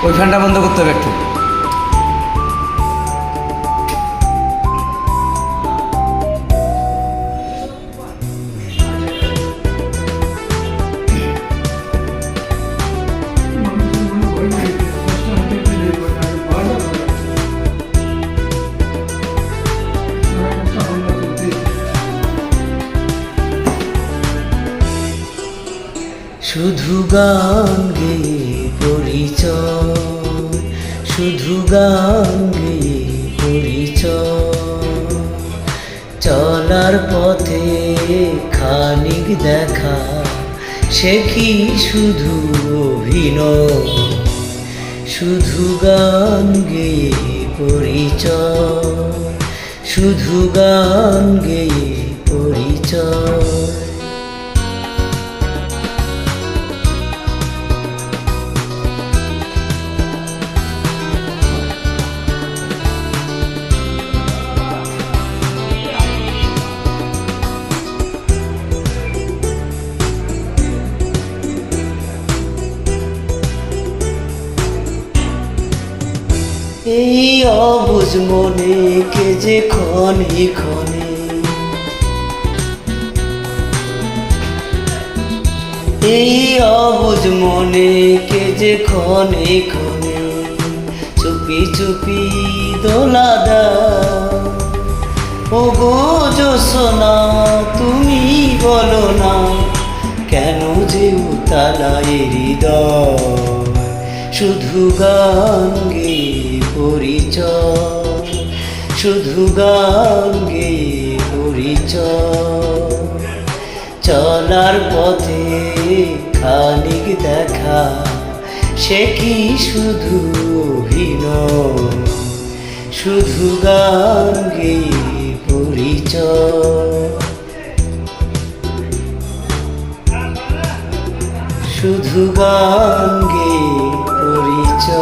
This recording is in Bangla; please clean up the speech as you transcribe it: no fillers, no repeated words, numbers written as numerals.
ওই ফ্যানটা বন্ধ করতে হবে একটু। শুধু গান গেয়ে পরিচয়, শুধু গান গেয়ে পরিচয়, চলার পথে খানিক দেখা সে কি শুধু অভিনয়। শুধু গান গেয়ে পরিচয়, শুধু গান গেয়ে পরিচয়। এই অবুঝ মনে কে যে ক্ষণে ক্ষণে, এই অবুঝ মনে কে যে ক্ষণে ক্ষণে চুপি চুপি দোলা দাও। ও গো জোছনা তুমি বলো না কেন যে উতালা এ হৃদয়। শুধু গান গেয়ে পরিচয়, শুধু গান গেয়ে পরিচয়, চলার পথে খানিক দেখা সে কি শুধু অভিনয়। শুধু গান গেয়ে পরিচয়, শুধু গান গেয়ে পরিচয়।